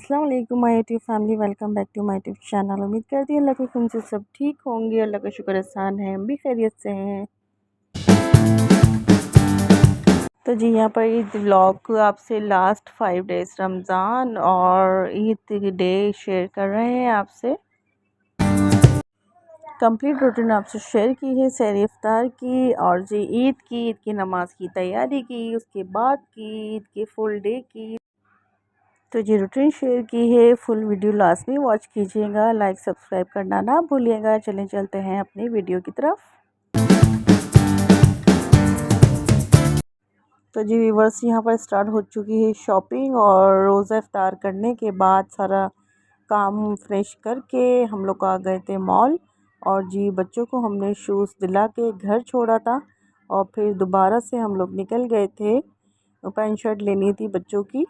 अस्सलाम वालेकुम my YouTube family, welcome back to my YouTube channel. उम्मीद करती हूँ अल्लाह के हुक्म से सब ठीक होंगे। अल्लाह का शुक्र एहसान है, हम भी खैरियत से हैं। तो जी यहाँ पर ईद व्लॉग आपसे लास्ट 5 डेज़ रमज़ान और ईद के डे शेयर कर रहे हैं आपसे। कंप्लीट रूटीन आपसे शेयर की है, सहर इफ्तार की और जी ईद की नमाज की तैयारी की, उसके बाद की ईद के फुल डे की। तो जी रूटीन शेयर की है, फुल वीडियो लास्ट में वॉच कीजिएगा, लाइक सब्सक्राइब करना ना भूलिएगा। चलें चलते हैं अपनी वीडियो की तरफ। तो जी व्यूवर्स यहाँ पर स्टार्ट हो चुकी है शॉपिंग और रोज़ा इफ्तार करने के बाद सारा काम फिनिश करके हम लोग आ गए थे मॉल। और जी बच्चों को हमने शूज़ दिला के घर छोड़ा था और फिर दोबारा से हम लोग निकल गए थे, पैंट शर्ट लेनी थी बच्चों की।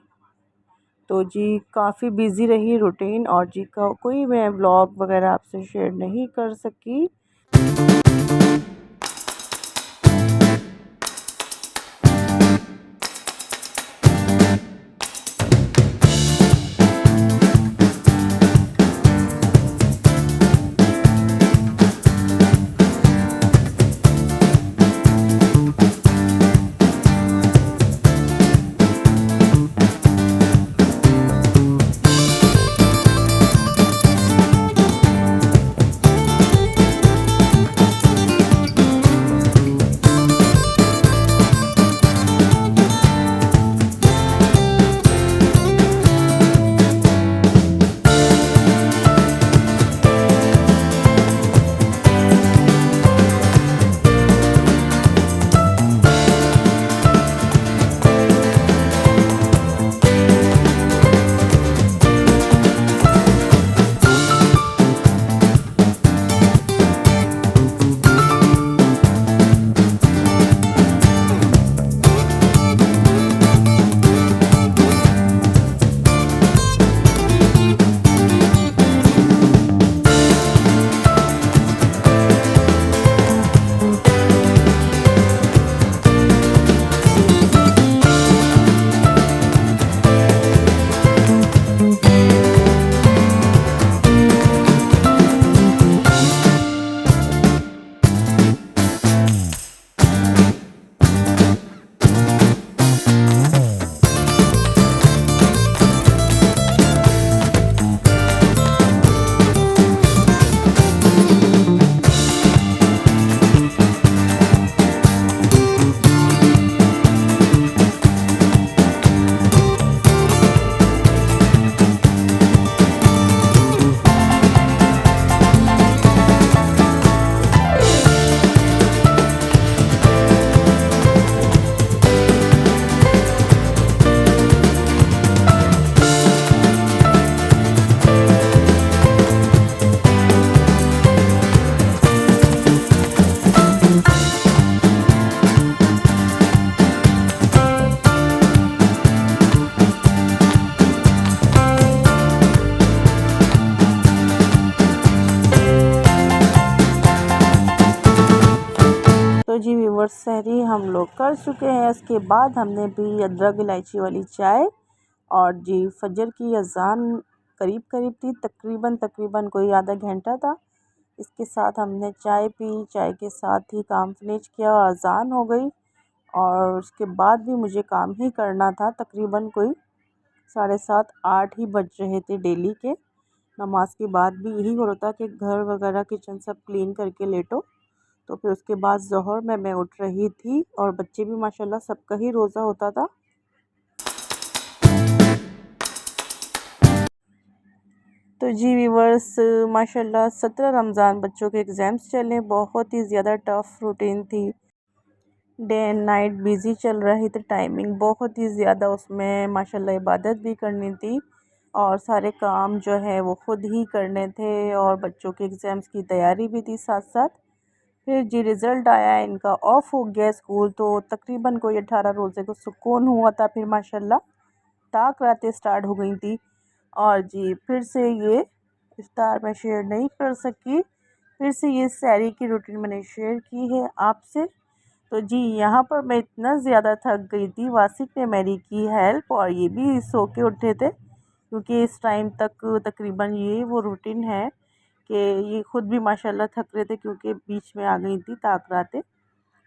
तो जी काफ़ी बिज़ी रही रूटीन और जी का कोई मैं व्लॉग वगैरह आपसे शेयर नहीं कर सकी। तो जी व्यूवर्स सहरी हम लोग कर चुके हैं। उसके बाद हमने भी अदरक इलायची वाली चाय और जी फजर की अजान करीब करीब थी, तकरीबन कोई आधा घंटा था। इसके साथ हमने चाय पी, चाय के साथ ही काम फिनिश किया और अजान हो गई। और उसके बाद भी मुझे काम ही करना था, तकरीबन कोई 7:30-8 ही बज रहे थे डेली के। नमाज के बाद भी यही हो रहा था कि घर वगैरह किचन सब क्लीन करके लेटो। तो फिर उसके बाद ज़ोहर में मैं उठ रही थी और बच्चे भी माशाल्लाह सबका ही रोज़ा होता था। तो जी व्यूवर्स माशाल्लाह 17 रमज़ान बच्चों के एग्ज़ाम्स चले, बहुत ही ज़्यादा टफ़ रूटीन थी। डे एंड नाइट बिज़ी चल रही थी, टाइमिंग बहुत ही ज़्यादा, उसमें माशाल्लाह इबादत भी करनी थी और सारे काम जो है वो ख़ुद ही करने थे और बच्चों के एग्ज़ाम्स की तैयारी भी थी साथ साथ। फिर जी रिज़ल्ट आया, इनका ऑफ हो गया स्कूल, तो तकरीबन कोई 18 रोज़े को सुकून हुआ था। फिर माशाल्लाह ताक रातें स्टार्ट हो गई थी और जी फिर से ये इफ्तार मैं शेयर नहीं कर सकी। फिर से ये सहरी की रूटीन मैंने शेयर की है आपसे। तो जी यहाँ पर मैं इतना ज़्यादा थक गई थी, वासिक ने मेरी की हेल्प और ये भी सो के उठे थे। क्योंकि इस टाइम तक तकरीबन ये वो रूटीन है कि ये खुद भी माशाल्लाह थक रहे थे, क्योंकि बीच में आ गई थी ताक़रातें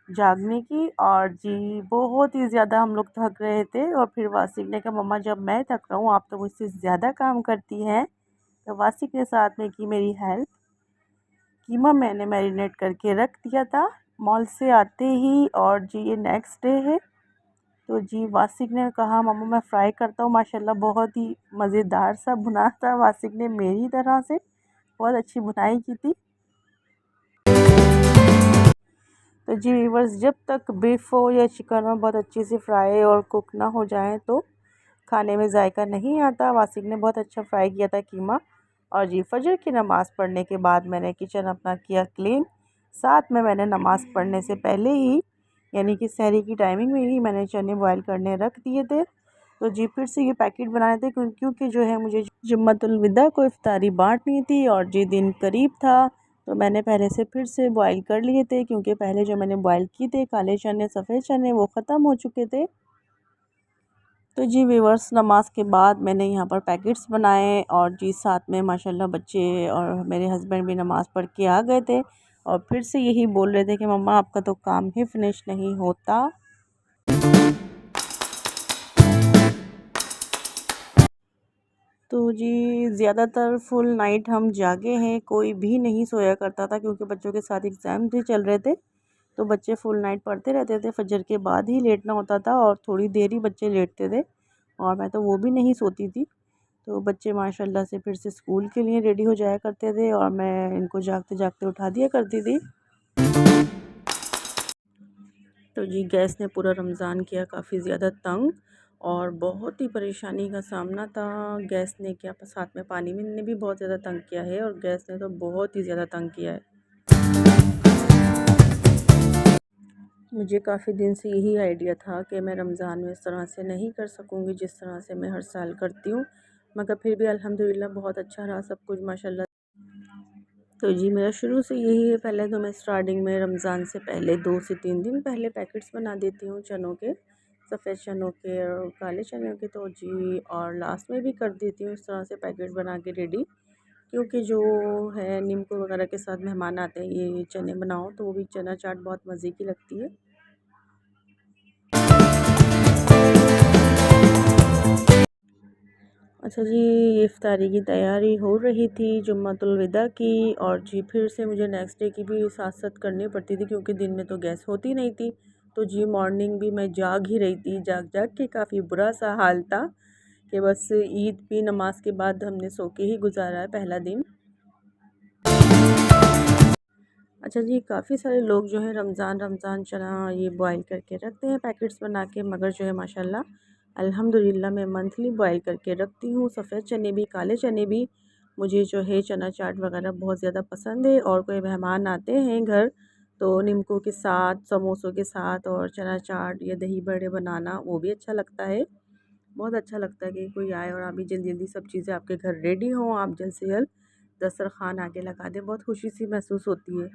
जागने की। और जी बहुत ही ज़्यादा हम लोग थक रहे थे। और फिर वासिक ने कहा, मम्मा जब मैं थक रहा हूँ आप तो मुझसे ज़्यादा काम करती हैं। तो वासिक ने साथ में की मेरी हेल्प। कीमा मैंने मैरिनेट करके रख दिया था मॉल से आते ही। और जी ये नेक्स्ट डे है। तो जी वासिक ने कहा, मम्मा मैं फ्राई करता हूँ। माशाल्लाह बहुत ही मज़ेदार सा भुना था। वासिक ने मेरी तरह से बहुत अच्छी भुनाई की थी। तो जी व्यूअर्स, जब तक बीफ हो या चिकन हो बहुत अच्छी से फ्राई और कुक ना हो जाए तो खाने में जायका नहीं आता। वासिक ने बहुत अच्छा फ्राई किया था कीमा। और जी फजर की नमाज़ पढ़ने के बाद मैंने किचन अपना किया क्लीन। साथ में मैंने नमाज़ पढ़ने से पहले ही, यानी कि सहरी की टाइमिंग में ही, मैंने चने बॉयल करने रख दिए थे। तो जी फिर से ये पैकेट बनाए थे क्योंकि जो है मुझे जुम्मतुल विदा को इफ्तारी बांटनी थी और जी दिन करीब था। तो मैंने पहले से फिर से बॉयल कर लिए थे, क्योंकि पहले जो मैंने बॉयल किए थे काले चने सफ़ेद चने वो ख़त्म हो चुके थे। तो जी व्यूअर्स, नमाज के बाद मैंने यहाँ पर पैकेट्स बनाए। और जी साथ में माशाल्लाह बच्चे और मेरे हस्बैंड भी नमाज़ पढ़ के आ गए थे और फिर से यही बोल रहे थे कि मम्मा आपका तो काम ही फिनिश नहीं होता। तो जी ज़्यादातर फुल नाइट हम जागे हैं, कोई भी नहीं सोया करता था क्योंकि बच्चों के साथ एग्ज़ाम भी चल रहे थे। तो बच्चे फुल नाइट पढ़ते रहते थे, फजर के बाद ही लेटना होता था और थोड़ी देर ही बच्चे लेटते थे और मैं तो वो भी नहीं सोती थी। तो बच्चे माशाल्लाह से फिर से स्कूल के लिए रेडी हो जाया करते थे और मैं इनको जागते जागते उठा दिया करती थी। तो जी गैस ने पूरा रमज़ान किया काफ़ी ज़्यादा तंग और बहुत ही परेशानी का सामना था। गैस ने क्या, साथ में पानी में ने भी बहुत ज़्यादा तंग किया है और गैस ने तो बहुत ही ज़्यादा तंग किया है। मुझे काफ़ी दिन से यही आइडिया था कि मैं रमज़ान में इस तरह से नहीं कर सकूँगी जिस तरह से मैं हर साल करती हूँ, मगर फिर भी अल्हम्दुलिल्लाह बहुत अच्छा रहा सब कुछ माशाल्लाह। तो जी मेरा शुरू से यही है, पहले तो मैं स्टार्टिंग में रमज़ान से पहले 2 से 3 दिन पहले पैकेट्स बना देती हूँ चनों के, सफ़ेद चनों के और काले चनों के। तो जी और लास्ट में भी कर देती हूँ इस तरह से पैकेट बना के रेडी, क्योंकि जो है नीमको वगैरह के साथ मेहमान आते हैं ये चने बनाओ तो वो भी चना चाट बहुत मज़े की लगती है। अच्छा जी, इफ्तारी की तैयारी हो रही थी जुम्मतुल विदा की। और जी फिर से मुझे नेक्स्ट डे की भी साथ साथ करनी पड़ती थी क्योंकि दिन में तो गैस होती नहीं थी। तो जी मॉर्निंग भी मैं जाग ही रही थी, जाग जाग के काफ़ी बुरा सा हाल था कि बस ईद भी नमाज के बाद हमने सो के ही गुजारा है पहला दिन। अच्छा जी, काफ़ी सारे लोग जो है रमज़ान रमज़ान चना ये बॉयल करके रखते हैं पैकेट्स बना के, मगर जो है माशाल्लाह अल्हम्दुलिल्लाह मैं मंथली बॉयल करके रखती हूँ। सफ़ेद चने भी काले चने भी। मुझे जो है चना चाट वगैरह बहुत ज़्यादा पसंद है और कोई मेहमान आते हैं घर तो नीमकों के साथ, समोसों के साथ और चना चाट या दही बड़े बनाना वो भी अच्छा लगता है। बहुत अच्छा लगता है कि कोई आए और अभी जल्दी जल्दी सब चीज़ें आपके घर रेडी हों, आप जल्द से जल्द दस्तरखान आगे लगा दें, बहुत खुशी सी महसूस होती है।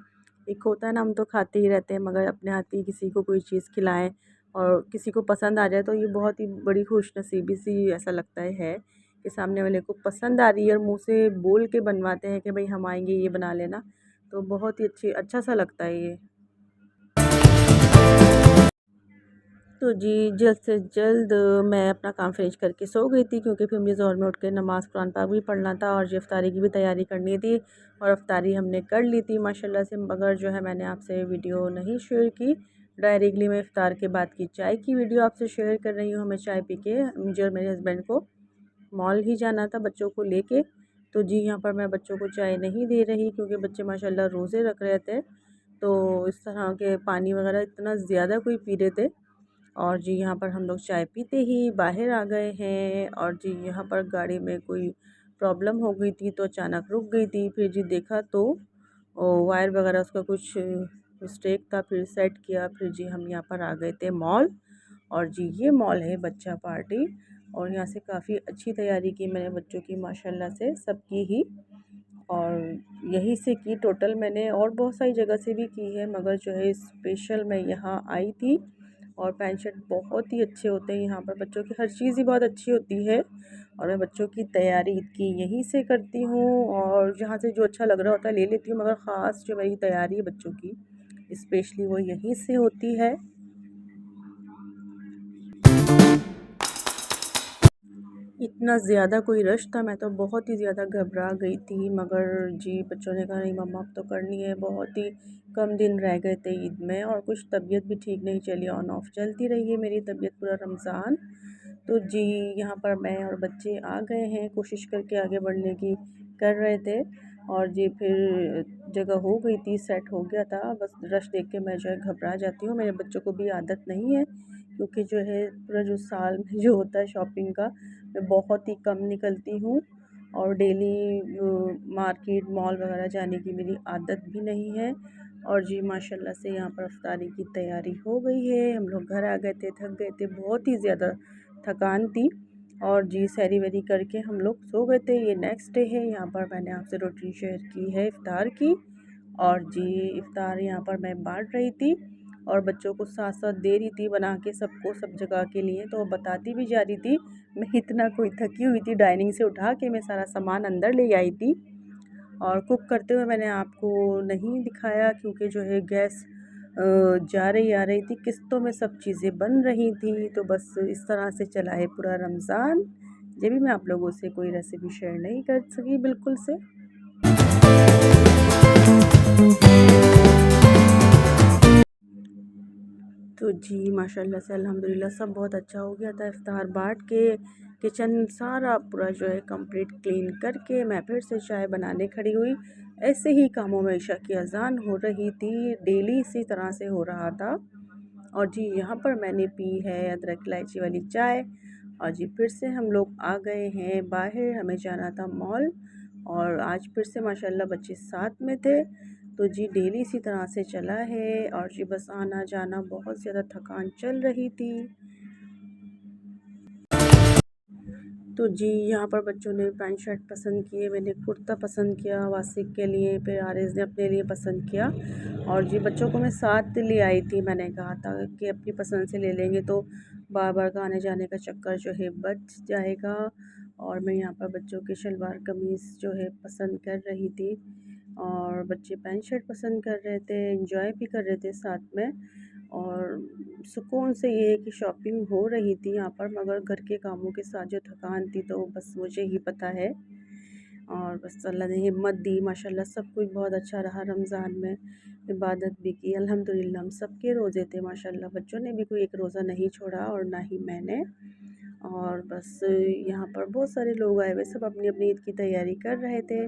एक होता है ना, हम तो खाते ही रहते हैं मगर अपने हाथ की किसी को कोई चीज़ खिलाएं और किसी को पसंद आ जाए तो ये बहुत ही बड़ी खुशनसीबी सी ऐसा लगता है कि सामने वाले को पसंद आ रही है और मुँह से बोल के बनवाते हैं कि भाई हम आएंगे ये बना लेना। तो बहुत ही अच्छा सा लगता है ये। तो जी जल्द से जल्द मैं अपना काम फिनिश करके सो गई थी क्योंकि फिर मुझे ज़ोहर में उठ के नमाज़ कुरान पाक भी पढ़ना था और जो इफ्तारी की भी तैयारी करनी थी। और इफ्तारी हमने कर ली थी माशाल्लाह से, मगर जो है मैंने आपसे वीडियो नहीं शेयर की। डायरेक्टली मैं इफ्तार के बाद की चाय की वीडियो आपसे शेयर कर रही हूँ। हमें चाय पी के मुझे और मेरे हस्बैंड को मॉल ही जाना था बच्चों को लेके। तो जी यहाँ पर मैं बच्चों को चाय नहीं दे रही क्योंकि बच्चे माशाल्लाह रोज़े रख रहे थे। तो इस तरह के पानी वगैरह इतना ज़्यादा कोई पी रहे थे। और जी यहाँ पर हम लोग चाय पीते ही बाहर आ गए हैं। और जी यहाँ पर गाड़ी में कोई प्रॉब्लम हो गई थी तो अचानक रुक गई थी। फिर जी देखा तो वायर वगैरह उसका कुछ मिस्टेक था, फिर सेट किया। फिर जी हम यहाँ पर आ गए थे मॉल। और जी ये मॉल है बच्चा पार्टी और यहाँ से काफ़ी अच्छी तैयारी की मैंने बच्चों की माशाल्लाह से सबकी ही। और यहीं से की टोटल, मैंने और बहुत सारी जगह से भी की है मगर जो है स्पेशल मैं यहाँ आई थी। और पैंट शर्ट बहुत ही अच्छे होते हैं यहाँ पर, बच्चों की हर चीज़ ही बहुत अच्छी होती है। और मैं बच्चों की तैयारी ईद की यहीं से करती हूँ, और जहाँ से जो अच्छा लग रहा होता है ले लेती हूँ, मगर ख़ास जो मेरी तैयारी है बच्चों की स्पेशली वो यहीं से होती है। इतना ज़्यादा कोई रश था, मैं तो बहुत ही ज़्यादा घबरा गई थी, मगर जी बच्चों ने कहा नहीं मम्मा अब तो करनी है। बहुत ही कम दिन रह गए थे ईद में, और कुछ तबीयत भी ठीक नहीं चली, ऑन ऑफ चलती रही है मेरी तबीयत पूरा रमज़ान। तो जी यहाँ पर मैं और बच्चे आ गए हैं, कोशिश करके आगे बढ़ने की कर रहे थे, और जी फिर जगह हो गई थी, सेट हो गया था। बस रश देख के मैं जो है घबरा जाती हूँ। मेरे बच्चों को भी आदत नहीं है, क्योंकि जो है पूरा जो साल में जो होता है शॉपिंग का, मैं बहुत ही कम निकलती हूँ, और डेली मार्केट मॉल वगैरह जाने की मेरी आदत भी नहीं है। और जी माशाल्लाह से यहाँ पर इफ्तारी की तैयारी हो गई है। हम लोग घर आ गए थे, थक गए थे, बहुत ही ज़्यादा थकान थी, और जी सैरी वैरी करके हम लोग सो गए थे। ये नेक्स्ट डे है। यहाँ पर मैंने आपसे रूटीन शेयर की है इफ़्तार की, और जी इफ़्तार यहाँ पर मैं बांट रही थी, और बच्चों को साथ साथ दे रही थी बना के सबको, सब जगह के लिए। तो बताती भी जा रही थी, मैं इतना कोई थकी हुई थी, डाइनिंग से उठा के मैं सारा सामान अंदर ले आई थी। और कुक करते हुए मैंने आपको नहीं दिखाया, क्योंकि जो है गैस जा रही आ रही थी, किस्तों में सब चीज़ें बन रही थी। तो बस इस तरह से चला है पूरा रमज़ान। जब भी मैं आप लोगों से कोई रेसिपी शेयर नहीं कर सकी बिल्कुल से। तो जी माशाल्लाह से अल्हम्दुलिल्लाह सब बहुत अच्छा हो गया था। इफ़्तार बाँट के किचन सारा पूरा जो है कंप्लीट क्लीन करके मैं फिर से चाय बनाने खड़ी हुई। ऐसे ही कामों में इशा की अज़ान हो रही थी, डेली इसी तरह से हो रहा था। और जी यहाँ पर मैंने पी है अदरक इलायची वाली चाय। और जी फिर से हम लोग आ गए हैं बाहर, हमें जाना था मॉल, और आज फिर से माशाल्लाह बच्चे साथ में थे। तो जी डेली इसी तरह से चला है, और जी बस आना जाना, बहुत ज़्यादा थकान चल रही थी। तो जी यहाँ पर बच्चों ने पैंट शर्ट पसंद किए, मैंने कुर्ता पसंद किया वासिक के लिए, फिर आरिज़ ने अपने लिए पसंद किया। और जी बच्चों को मैं साथ ले आई थी, मैंने कहा था कि अपनी पसंद से ले लेंगे तो बार बार का आने जाने का चक्कर जो है बच जाएगा। और मैं यहाँ पर बच्चों के शलवार कमीज़ जो है पसंद कर रही थी, और बच्चे पैंट शर्ट पसंद कर रहे थे, एंजॉय भी कर रहे थे साथ में। और सुकून से ये है कि शॉपिंग हो रही थी यहाँ पर, मगर घर के कामों के साथ जो थकान थी तो बस मुझे ही पता है। और बस अल्लाह ने हिम्मत दी, माशाल्लाह सब कुछ बहुत अच्छा रहा रमज़ान में। इबादत भी की अल्हम्दुलिल्लाह, हम सबके रोज़े थे माशाल्लाह, बच्चों ने भी कोई एक रोज़ा नहीं छोड़ा, और ना ही मैंने। और बस यहाँ पर बहुत सारे लोग आए हुए, सब अपनी अपनी ईद की तैयारी कर रहे थे।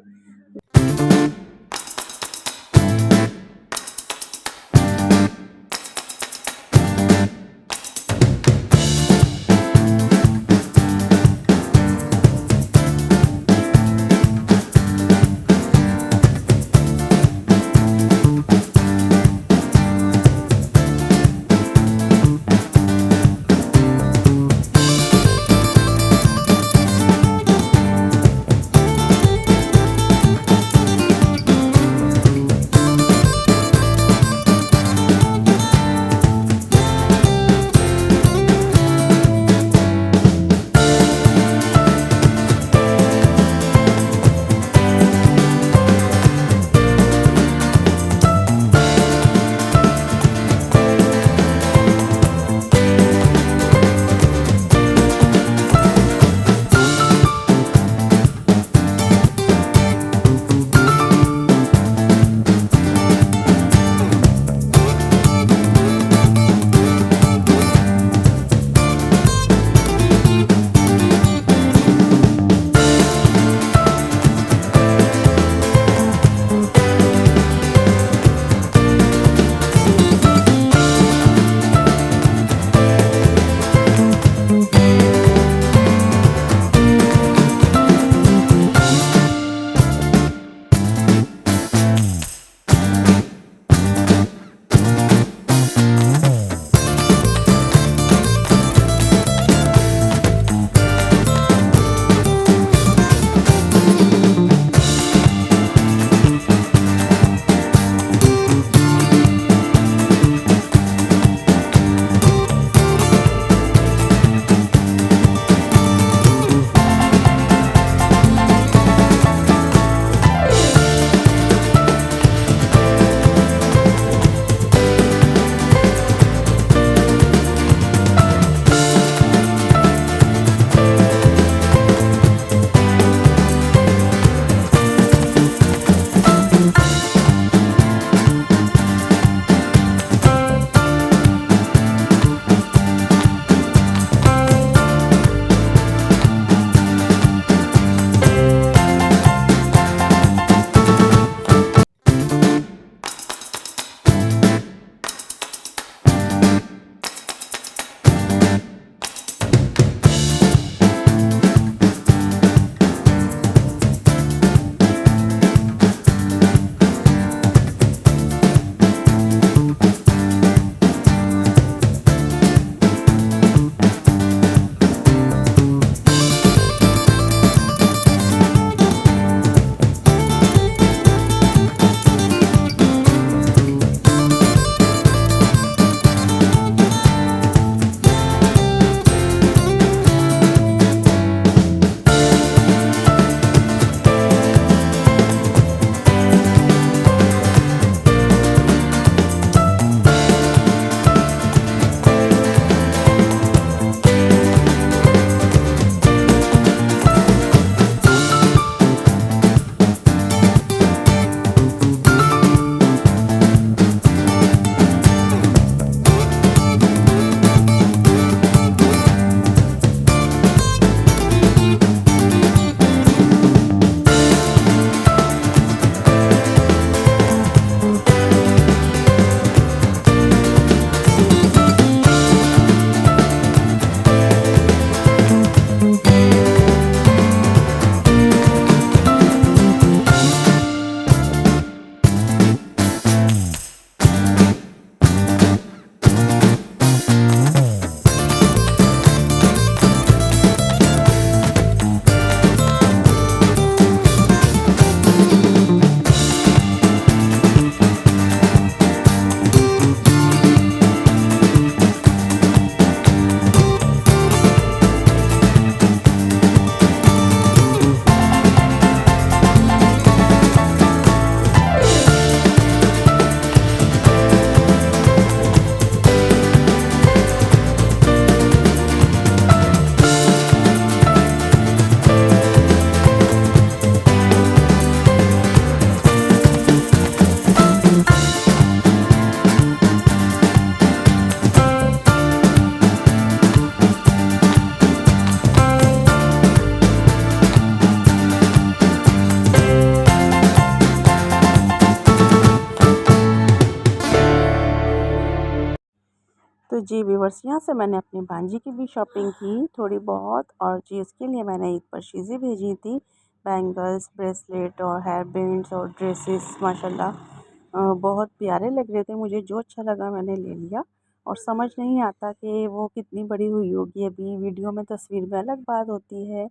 तो जी व्यूवर्स, यहाँ से मैंने अपनी भांजी की भी शॉपिंग की थोड़ी बहुत, और जी इसके लिए मैंने ईद पर चीज़ें भेजी थी, बैंगल्स, ब्रेसलेट और हेयर बैंड्स और ड्रेसेस। माशाल्लाह बहुत प्यारे लग रहे थे मुझे, जो अच्छा लगा मैंने ले लिया। और समझ नहीं आता कि वो कितनी बड़ी हुई होगी, अभी वीडियो में तस्वीर में अलग बात होती है।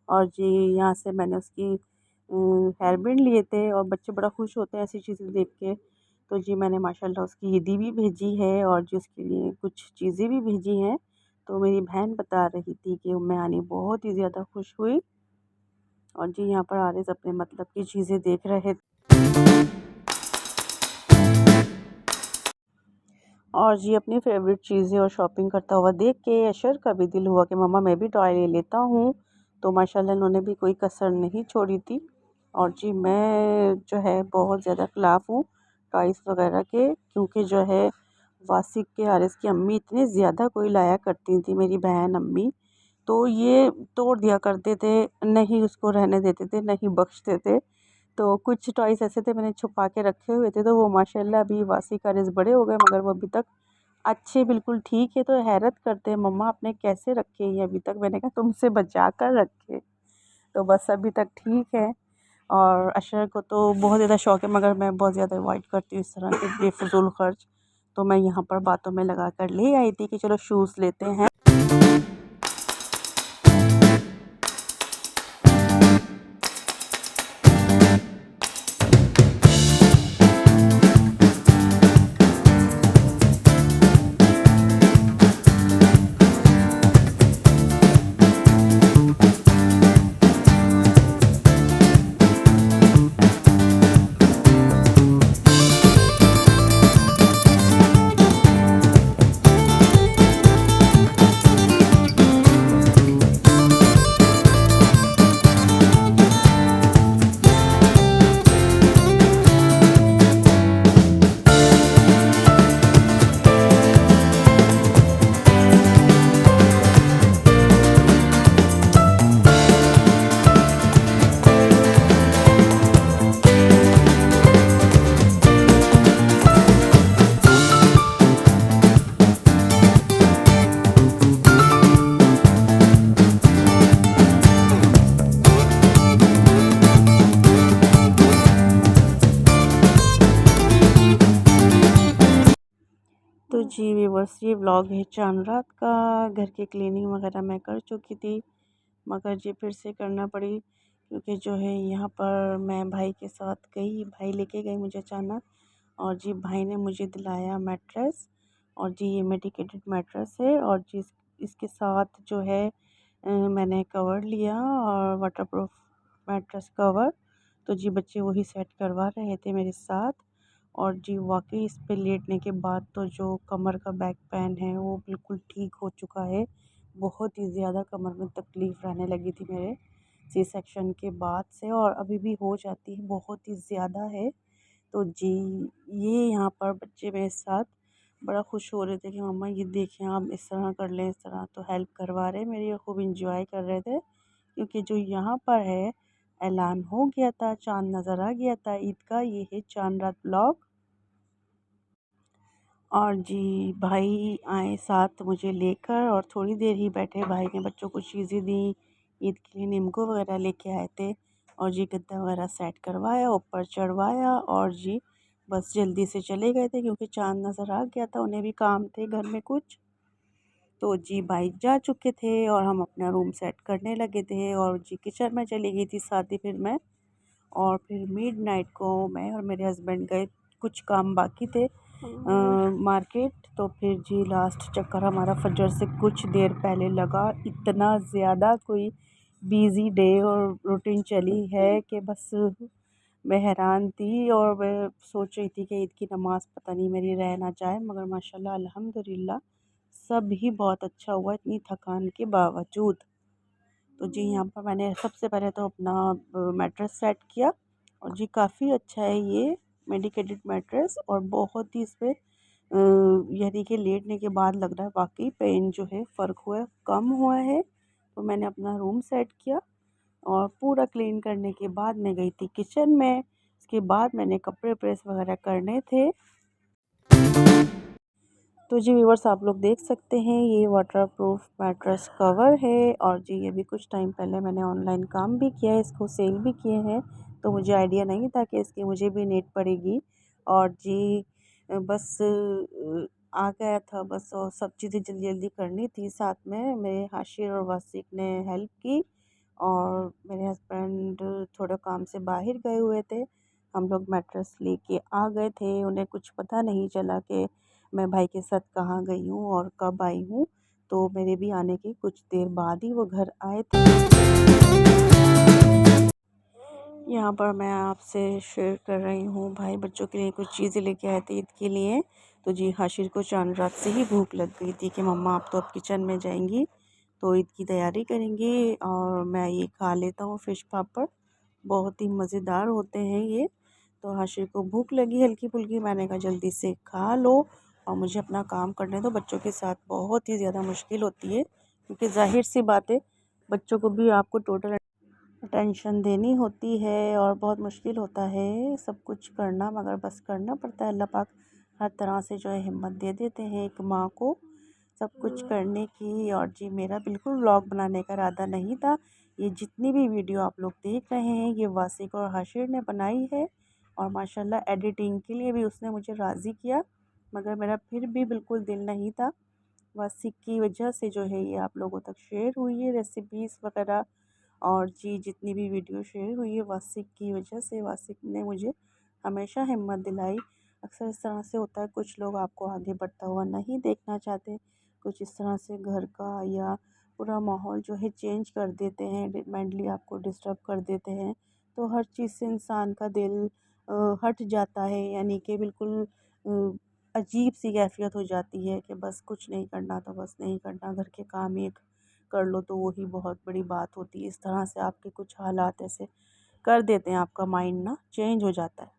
और जी यहाँ से मैंने उसकी हेयर बैंड लिए थे, और बच्चे बड़ा खुश होते हैं ऐसी चीज़ें देख के। तो जी मैंने माशाल्लाह उसकी ईदी भी भेजी है, और जी उसके लिए कुछ चीज़ें भी भेजी हैं। तो मेरी बहन बता रही थी कि उम्मे हानी बहुत ही ज़्यादा खुश हुई। और जी यहाँ पर आरिज़ अपने मतलब की चीज़ें देख रहे थे, और जी अपनी फ़ेवरेट चीज़ें और शॉपिंग करता हुआ देख के अशर का भी दिल हुआ कि मम्मा मैं भी टॉय ले लेता हूँ। तो माशाल्लाह इन्होंने भी कोई कसर नहीं छोड़ी थी। और जी मैं जो है बहुत ज़्यादा ख़िलाफ़ हूँ टॉयज़ वग़ैरह के, क्योंकि जो है वासिक के हारिस की अम्मी इतने ज़्यादा कोई लाया करती थी, मेरी बहन अम्मी। तो ये तोड़ दिया करते थे, नहीं उसको रहने देते थे, नहीं बख्शते थे। तो कुछ टॉयज़ ऐसे थे मैंने छुपा के रखे हुए थे, तो वो माशाल्लाह अभी वासी का रिज़ बड़े हो गए, मगर वो अभी तक अच्छे बिल्कुल ठीक है। तो हैरत करते हैं, मम्मा आपने कैसे रखे ये अभी तक? मैंने कहा तुमसे बचा कर रखे। तो बस अभी तक ठीक है। और अशर को तो बहुत ज़्यादा शौक है, मगर मैं बहुत ज़्यादा अवॉइड करती हूँ इस तरह के बेफिज़ूल खर्च। तो मैं यहाँ पर बातों में लगा कर ले आई थी कि चलो शूज़ लेते हैं। तो जी व्यूवर्स, ये व्लॉग है चांद रात का। घर की क्लीनिंग वगैरह मैं कर चुकी थी, मगर जी फिर से करना पड़ी, क्योंकि जो है यहाँ पर मैं भाई के साथ गई, भाई लेके गए मुझे अचानक। और जी भाई ने मुझे दिलाया मैट्रेस, और जी ये मेडिकेटेड मैट्रेस है। और जी इसके साथ जो है मैंने कवर लिया, और वाटरप्रूफ मैट्रेस कवर। तो जी बच्चे वही सेट करवा रहे थे मेरे साथ। और जी वाकई इस पे लेटने के बाद तो जो कमर का बैक पेन है वो बिल्कुल ठीक हो चुका है। बहुत ही ज़्यादा कमर में तकलीफ़ रहने लगी थी मेरे सी सेक्शन के बाद से, और अभी भी हो जाती है, बहुत ही ज़्यादा है। तो जी ये यहाँ पर बच्चे मेरे साथ बड़ा खुश हो रहे थे कि मम्मा ये देखें आप इस तरह कर लें, इस तरह। तो हेल्प करवा रहे मेरी, और खूब इंजॉय कर रहे थे, क्योंकि जो यहाँ पर है ऐलान हो गया था, चाँद नज़र आ गया था ईद का। ये है चाँद रात ब्लॉग। और जी भाई आए साथ मुझे लेकर, और थोड़ी देर ही बैठे, भाई ने बच्चों को चीज़ें दी, ईद के लिए नींबू वगैरह लेके आए थे। और जी गद्दा वगैरह सेट करवाया, ऊपर चढ़वाया, और जी बस जल्दी से चले गए थे, क्योंकि चाँद नज़र आ गया था, उन्हें भी काम थे घर में कुछ। तो जी भाई जा चुके थे, और हम अपना रूम सेट करने लगे थे, और जी किचन में चली गई थी साथ ही फिर मैं। और फिर मिडनाइट को मैं और मेरे हस्बैंड गए, कुछ काम बाकी थे मार्केट। तो फिर जी लास्ट चक्कर हमारा फजर से कुछ देर पहले लगा। इतना ज़्यादा कोई बिज़ी डे और रूटीन चली है कि बस मैं हैरान थी, और मैं सोच रही थी कि ईद की नमाज़ पता नहीं मेरी रह ना जाए, मगर माशाल्लाह अल्हम्दुलिल्लाह सब ही बहुत अच्छा हुआ इतनी थकान के बावजूद। तो जी यहाँ पर मैंने सबसे पहले तो अपना मैट्रेस सेट किया, और जी काफ़ी अच्छा है ये मेडिकेटेड मैट्रेस, और बहुत ही इस पर यानी कि लेटने के बाद लग रहा है वाकई पेन जो है फ़र्क हुआ है, कम हुआ है। तो मैंने अपना रूम सेट किया, और पूरा क्लीन करने के बाद मैं गई थी किचन में। उसके बाद मैंने कपड़े प्रेस वगैरह करने थे। तो जी व्यूवर्स, आप लोग देख सकते हैं ये वाटर प्रूफ मैट्रेस कवर है। और जी ये भी कुछ टाइम पहले मैंने ऑनलाइन काम भी किया है, इसको सेल भी किए हैं। तो मुझे आइडिया नहीं था कि इसकी मुझे भी नीड पड़ेगी। और जी बस आ गया था बस, और सब चीज़ें जल्दी जल्दी करनी थी। साथ में मेरे हाशिर और वासिक ने हेल्प की। और मेरे हस्बैंड थोड़ा काम से बाहर गए हुए थे। हम लोग मैट्रेस लेके आ गए थे। उन्हें कुछ पता नहीं चला कि मैं भाई के साथ कहाँ गई हूँ और कब आई हूँ। तो मेरे भी आने के कुछ देर बाद ही वो घर आए थे। यहाँ पर मैं आपसे शेयर कर रही हूँ, भाई बच्चों के लिए कुछ चीज़ें लेके आए थे ईद के लिए। तो जी हाशिर को चांद रात से ही भूख लग गई थी कि मम्मा आप तो अब किचन में जाएंगी तो ईद की तैयारी करेंगी और मैं ये खा लेता हूँ फ़िश पापड़, बहुत ही मज़ेदार होते हैं ये। तो हाशिर को भूख लगी हल्की फुल्की, मैंने कहा जल्दी से खा लो और मुझे अपना काम करने दो। बच्चों के साथ बहुत ही ज़्यादा मुश्किल होती है, क्योंकि जाहिर सी बात है बच्चों को भी आपको टोटल अटेंशन देनी होती है और बहुत मुश्किल होता है सब कुछ करना, मगर बस करना पड़ता है। अल्लाह पाक हर तरह से जो है हिम्मत दे देते हैं एक माँ को सब कुछ करने की। और जी मेरा बिल्कुल व्लॉग बनाने का इरादा नहीं था। ये जितनी भी वीडियो आप लोग देख रहे हैं ये वासिक और हाशिर ने बनाई है। और माशाल्लाह एडिटिंग के लिए भी उसने मुझे राज़ी किया, मगर मेरा फिर भी बिल्कुल दिल नहीं था। वासिक की वजह से जो है ये आप लोगों तक शेयर हुई है रेसिपीज़ वगैरह। और जी जितनी भी वीडियो शेयर हुई है वासिक की वजह से, वासिक ने मुझे हमेशा हिम्मत दिलाई। अक्सर इस तरह से होता है, कुछ लोग आपको आगे बढ़ता हुआ नहीं देखना चाहते, कुछ इस तरह से घर का या पूरा माहौल जो है चेंज कर देते हैं, मेंटली आपको डिस्टर्ब कर देते हैं। तो हर चीज़ से इंसान का दिल हट जाता है, यानी कि बिल्कुल अजीब सी कैफियत हो जाती है कि बस कुछ नहीं करना तो बस नहीं करना, घर के काम ही कर लो तो वही बहुत बड़ी बात होती है। इस तरह से आपके कुछ हालात ऐसे कर देते हैं, आपका माइंड ना चेंज हो जाता है।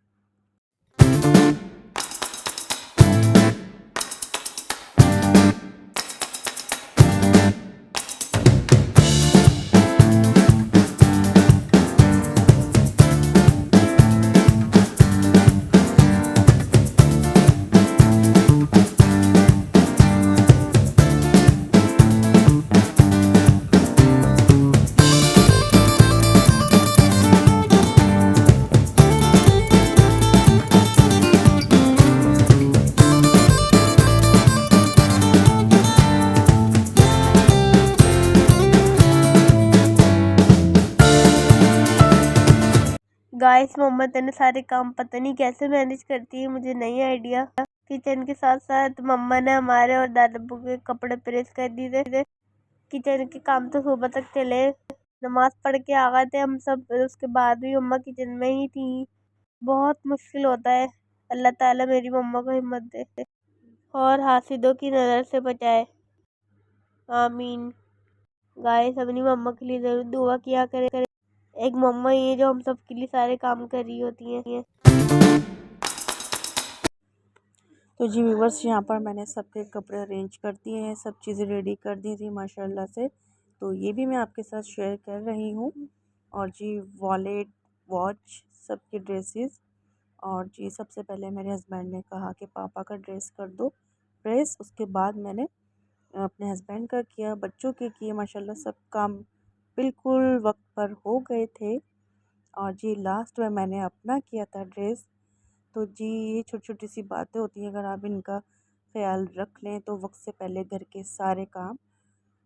गाइस मम्मा तेने सारे काम पता नहीं कैसे मैनेज करती है, मुझे नहीं आइडिया। किचन के साथ साथ मम्मा ने हमारे और दादाबू के कपड़े प्रेस कर दिए थे। किचन के काम तो सुबह तक चले, नमाज पढ़ के आ गए थे हम सब, उसके बाद भी मम्मा किचन में ही थी। बहुत मुश्किल होता है। अल्लाह ताला मेरी मम्मा को हिम्मत दे और हासिदों की नज़र से बचाए, आमीन। गाइस अपनी मम्मा के लिए जरूर दुआ किया करे। एक मम्मा ही है जो हम सब के लिए सारे काम कर रही होती है। तो जी व्यूवर्स, यहाँ पर मैंने सबके कपड़े अरेंज कर दिए हैं, सब चीज़ें रेडी कर दी थी माशाल्लाह से। तो ये भी मैं आपके साथ शेयर कर रही हूँ। और जी वॉलेट, वॉच, सबके ड्रेसेस। और जी सबसे पहले मेरे हस्बैंड ने कहा कि पापा का ड्रेस कर दो प्रेस, उसके बाद मैंने अपने हस्बैंड का किया, बच्चों के किए। माशाल्लाह सब काम बिल्कुल वक्त पर हो गए थे। और जी लास्ट में मैंने अपना किया था ड्रेस। तो जी ये छोटी-छोटी सी बातें होती हैं, अगर आप इनका ख़्याल रख लें तो वक्त से पहले घर के सारे काम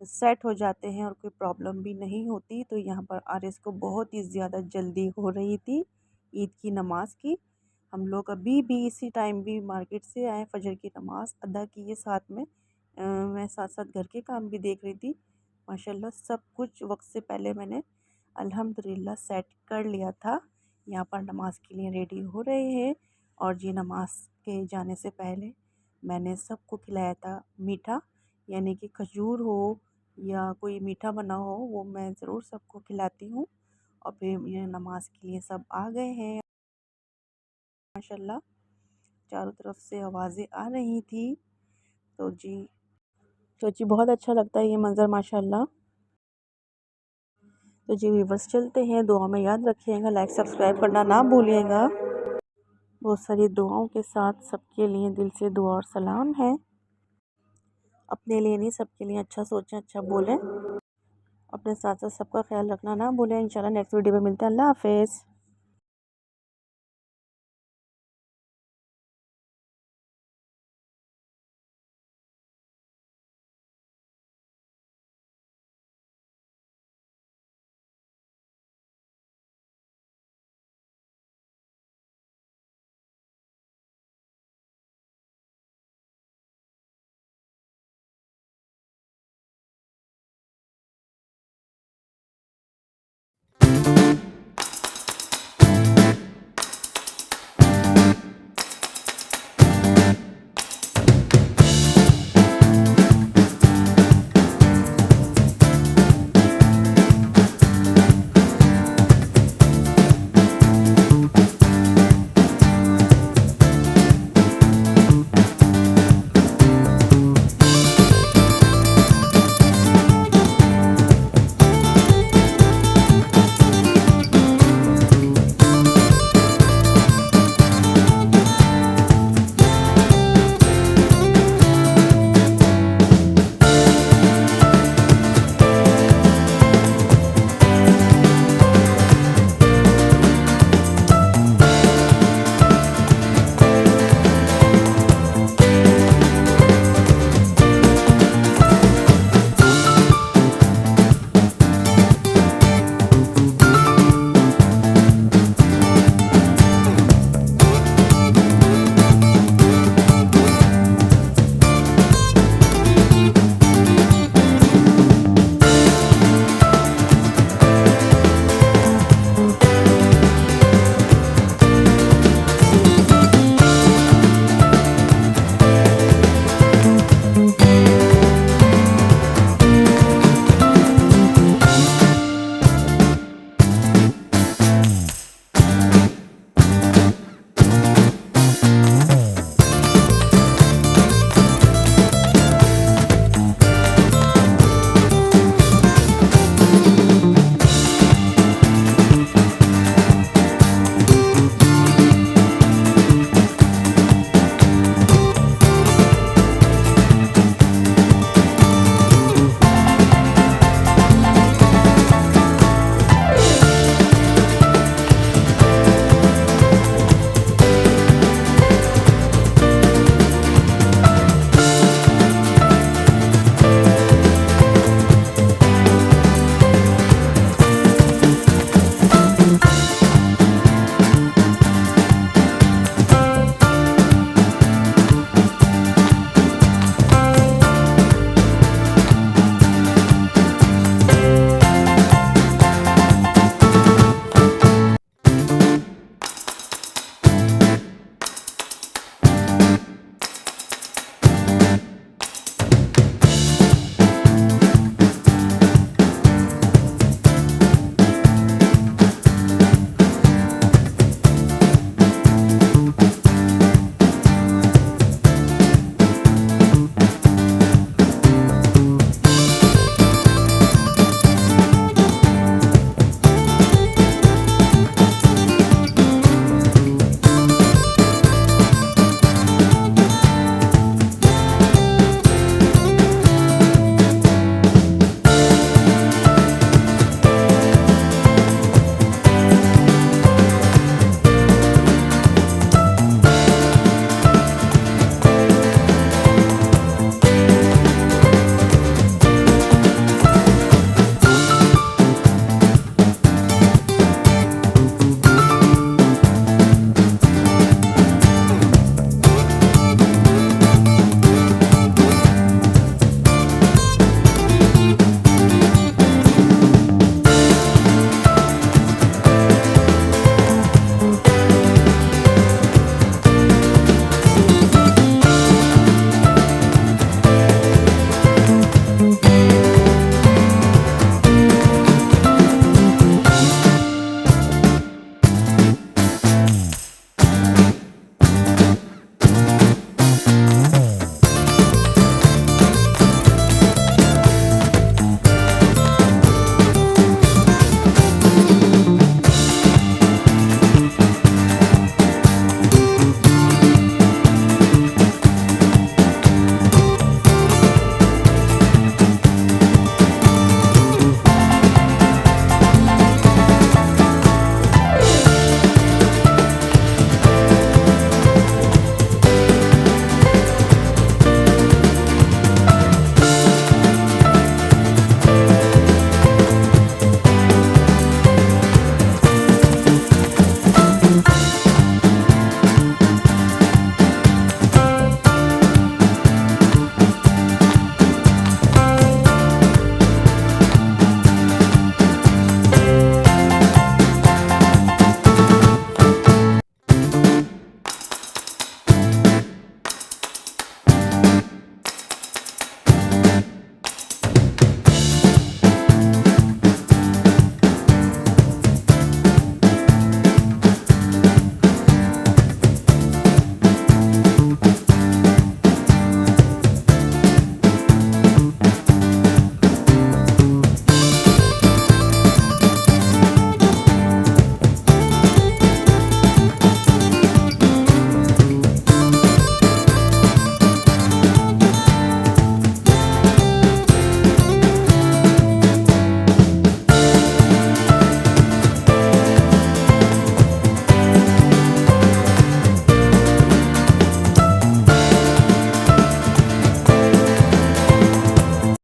सेट हो जाते हैं और कोई प्रॉब्लम भी नहीं होती। तो यहाँ पर आरिस को बहुत ही ज़्यादा जल्दी हो रही थी ईद की नमाज़ की। हम लोग अभी भी इसी टाइम भी मार्केट से आए, फ़जर की नमाज़ अदा की है साथ में। मैं साथ-साथ घर के काम भी देख रही थी। माशाल्लाह सब कुछ वक्त से पहले मैंने अल्हम्दुलिल्लाह सेट कर लिया था। यहाँ पर नमाज़ के लिए रेडी हो रहे हैं। और जी नमाज़ के जाने से पहले मैंने सबको खिलाया था मीठा, यानी कि खजूर हो या कोई मीठा बना हो वो मैं ज़रूर सबको खिलाती हूँ। और फिर ये नमाज़ के लिए सब आ गए हैं माशाल्लाह। चारों तरफ से आवाज़ें आ रही थी। तो जी बहुत अच्छा लगता है ये मंज़र माशाल्लाह। तो जी व्यूवर्स चलते हैं, दुआ में याद रखिएगा, लाइक सब्सक्राइब करना ना भूलिएगा। बहुत सारी दुआओं के साथ सबके लिए दिल से दुआ और सलाम है। अपने लिए नहीं, सबके लिए अच्छा सोचें, अच्छा बोलें। अपने साथ साथ सबका ख्याल रखना ना भूलें। इंशाल्लाह नेक्स्ट वीडियो में मिलते हैं। अल्लाह हाफिज़।